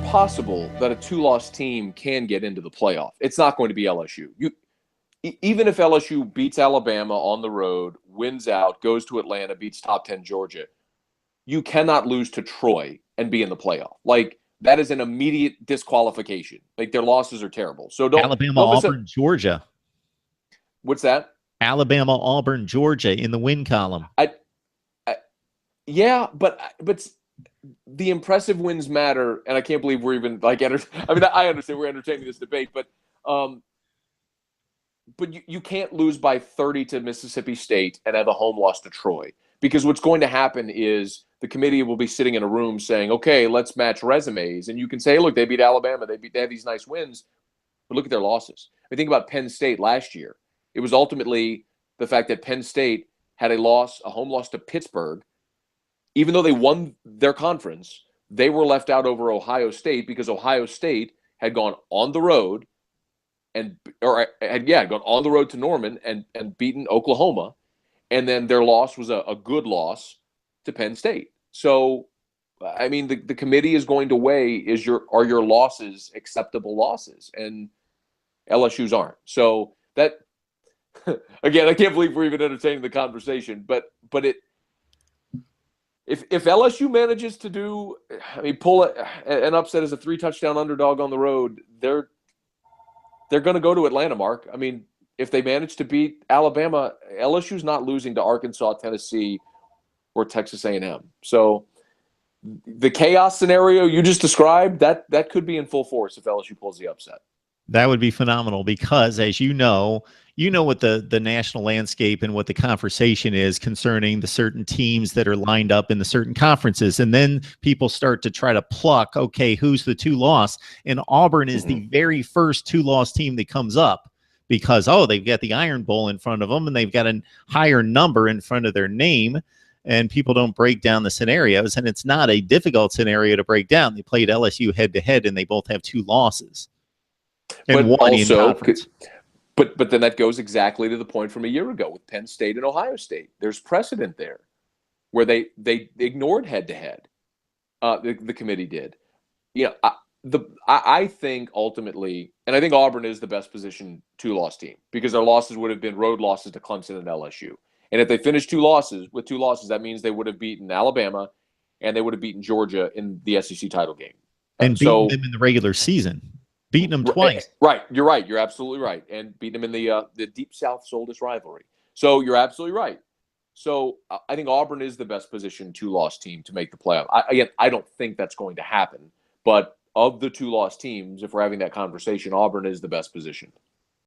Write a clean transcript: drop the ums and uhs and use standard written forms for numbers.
possible that a two-loss team can get into the playoff. It's not going to be LSU. Even if LSU beats Alabama on the road, wins out, goes to Atlanta, beats top 10 Georgia, you cannot lose to Troy and be in the playoff. Like, that is an immediate disqualification. Like, their losses are terrible. So Alabama, don't miss Auburn, Georgia. What's that? Alabama, Auburn, Georgia in the win column. Yeah, but the impressive wins matter, and I can't believe we're even like. I mean, I understand we're entertaining this debate, but you can't lose by 30 to Mississippi State and have a home loss to Troy, because what's going to happen is the committee will be sitting in a room saying, "Okay, let's match resumes," and you can say, "Look, they beat Alabama, they have these nice wins, but look at their losses." I think about Penn State last year. It was ultimately the fact that Penn State had a home loss to Pittsburgh. Even though they won their conference, they were left out over Ohio State because Ohio State had gone on the road had gone on the road to Norman and beaten Oklahoma, and then their loss was a good loss to Penn State. So, I mean, the committee is going to weigh are your losses acceptable losses, and LSU's aren't. So that again, I can't believe we're even entertaining the conversation, but it. If LSU manages to pull an upset as a 3-touchdown underdog on the road, they're going to go to Atlanta, Mark. I mean, if they manage to beat Alabama, LSU's not losing to Arkansas, Tennessee, or Texas A&M. So the chaos scenario you just described, that could be in full force if LSU pulls the upset. That would be phenomenal because, as you know what the national landscape and what the conversation is concerning the certain teams that are lined up in the certain conferences. And then people start to try to pluck, okay, who's the 2-loss? And Auburn is the very first 2-loss team that comes up because, they've got the Iron Bowl in front of them and they've got a higher number in front of their name. And people don't break down the scenarios. And it's not a difficult scenario to break down. They played LSU head-to-head and they both have 2 losses. And but one also, in conference. But then that goes exactly to the point from a year ago with Penn State and Ohio State. There's precedent there where they ignored head-to-head. The committee did. I think ultimately, and I think Auburn is the best positioned 2-loss team because their losses would have been road losses to Clemson and LSU. And if they finished 2 losses, that means they would have beaten Alabama and they would have beaten Georgia in the SEC title game. And beaten them in the regular season. Beating them twice. Right. You're right. You're absolutely right. And beating them in the Deep South Soldus rivalry. So you're absolutely right. So I think Auburn is the best positioned 2-loss team to make the playoff. I don't think that's going to happen. But of the 2-loss teams, if we're having that conversation, Auburn is the best position.